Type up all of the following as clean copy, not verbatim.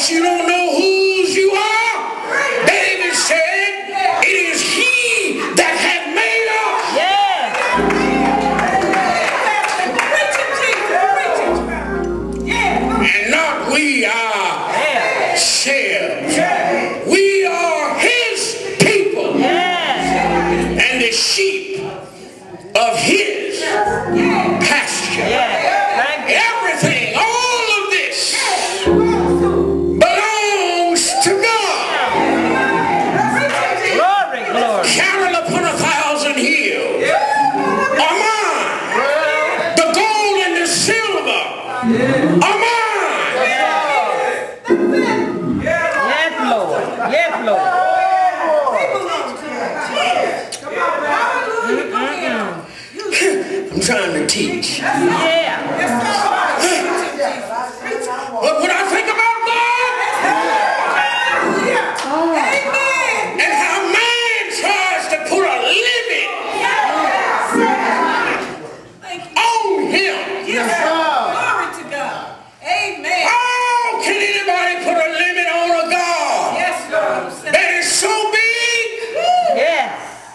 but you don't know whose you are. David said, it is he that hath made us. And not we ourselves. We are his people. And the sheep of his pasture. Everything, all of this belongs to God. Cattle upon 1,000 hills are mine. The gold and the silver are mine. Yes, Lord. Yes, Lord. I'm trying to teach. Yeah. But when I think about God and how man tries to put a limit on him. Glory to God. Amen. How can anybody put a limit on a God that is so big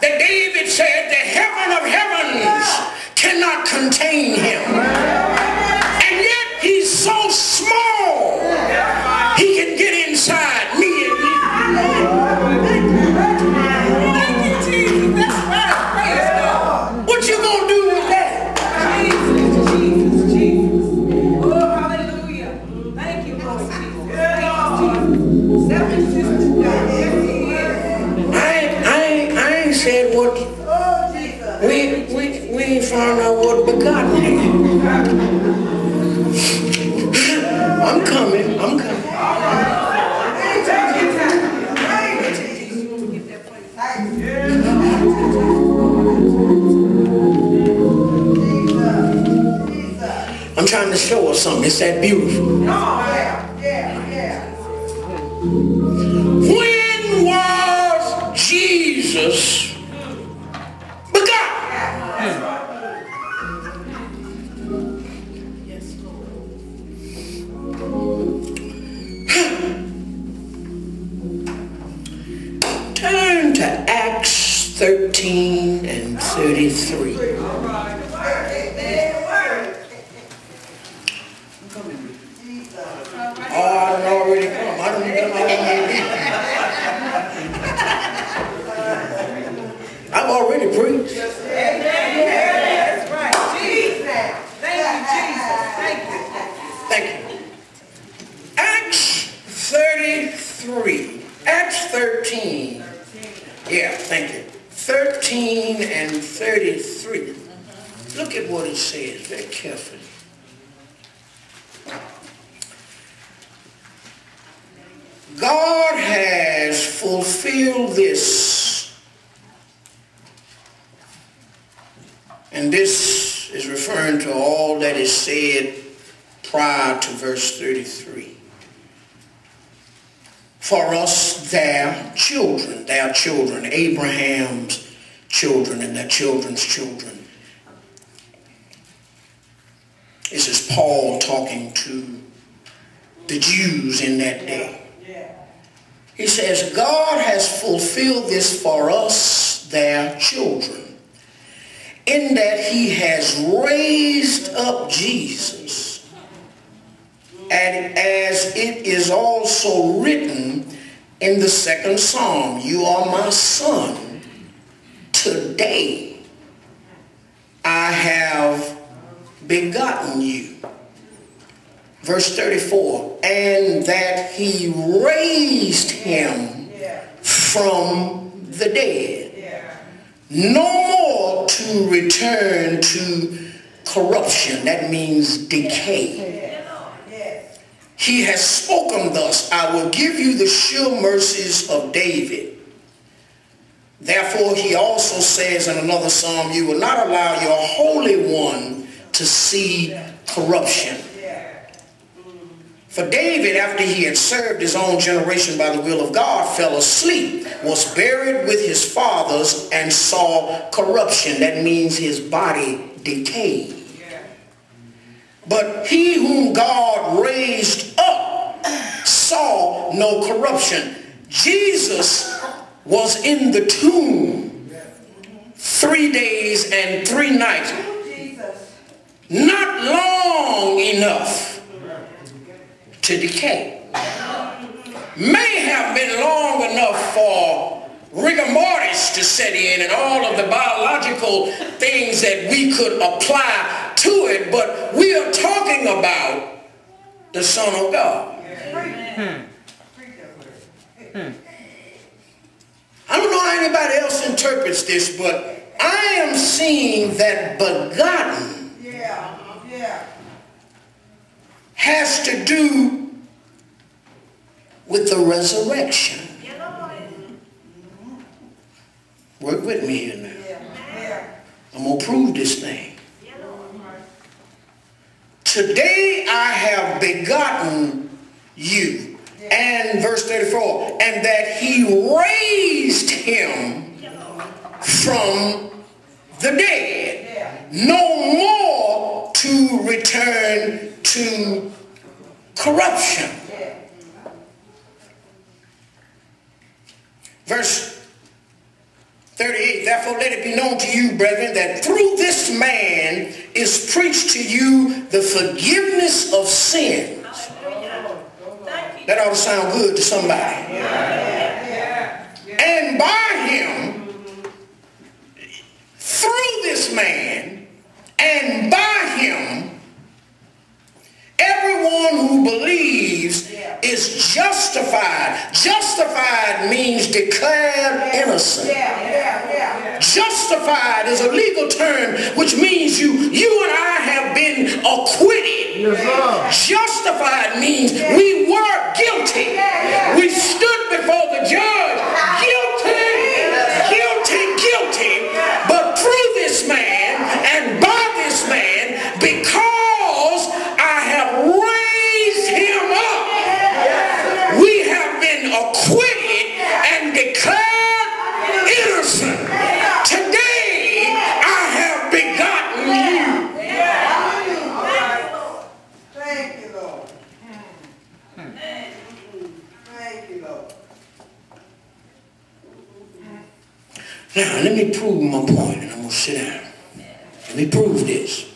that David said the heaven of heavens cannot contain him? And yet he's so small he can get inside me and you. Thank you, Jesus. That's right. Praise God. What you gonna do with that? Jesus. Oh, hallelujah. Thank you, Lord Jesus. Thank you, Jesus. I ain't said what we ain't found out what begotten is. I'm coming. I'm trying to show us something. It's that beautiful. When was Jesus begotten? Turn to Acts 13 and 33. Oh, I done already come. I done I've already preached. That's right. Jesus. Thank you, Jesus. Thank you. Thank you. Acts 33. Acts 13. Yeah, thank you. 13 and 33. Look at what it says very carefully. God has fulfilled this. And this is referring to all that is said prior to verse 33. For us, their children, Abraham's children and their children's children. This is Paul talking to the Jews in that day. He says, God has fulfilled this for us, their children, in that he has raised up Jesus. And as it is also written in the 2nd Psalm, you are my son, today I have begotten you. Verse 34, and that he raised him from the dead, no more to return to corruption. That means decay. He has spoken thus, I will give you the sure mercies of David. Therefore he also says in another psalm, you will not allow your Holy One to see corruption. For David, after he had served his own generation by the will of God, fell asleep, was buried with his fathers, and saw corruption. That means his body decayed. But he whom God raised up saw no corruption. Jesus was in the tomb 3 days and 3 nights. Not long enough to decay. May have been long enough for rigor mortis to set in and all of the biological things that we could apply to it, but we are talking about the Son of God. I don't know how anybody else interprets this, but I am seeing that begotten has to do with the resurrection. Work with me here now. I'm going to prove this thing. Today I have begotten you. And verse 34, and that he raised him from the dead, no more to return to corruption. Verse 38, therefore let it be known to you, brethren, that through this man is preached to you the forgiveness of sins. That ought to sound good to somebody. And by him, through this man, and by him, everyone who believes is justified. Justified means declared innocent. Justified is a legal term which means you and I have been acquitted. Justified means we were guilty. We stood before the judge guilty, but through this man and by this man, because I have raised him up, we have been acquitted and declared innocent. Today I have begotten you. Thank you, Lord. Thank you, Lord. Now, let me prove my point, and I'm going to sit down. Let me prove this.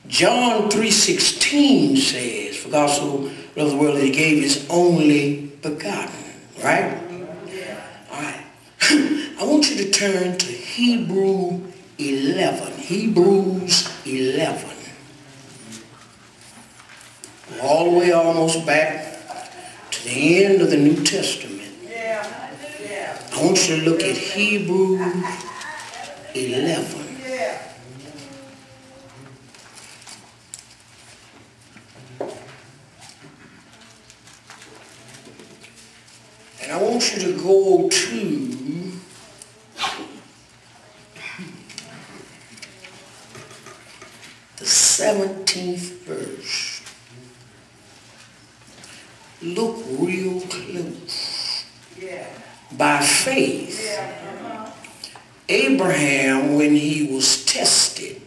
John 3:16 says, for God so loved the world that he gave his only begotten. Right? All right. I want you to turn to Hebrews 11. Hebrews 11. All the way almost back to the end of the New Testament. I want you to look at Hebrews 11. And I want you to go to the 17th verse. Look real close. By faith, Abraham, when he was tested,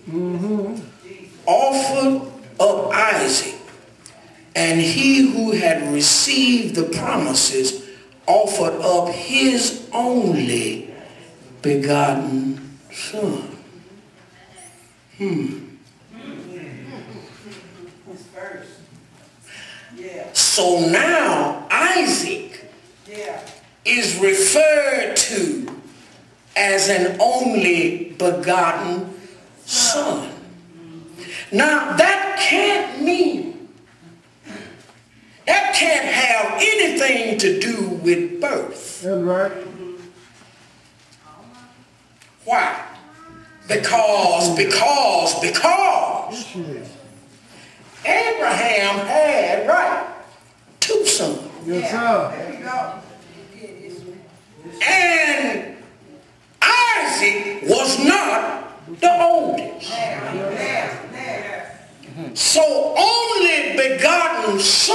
offered up Isaac, and he who had received the promises offered up his only begotten son. So now Isaac is referred to as an only begotten son. Now that can't mean, that can't have anything to do with birth. That's right. Why? Because Abraham had, right, 2 sons. Yes, sir. There you go. And Isaac was not the oldest. So only begotten son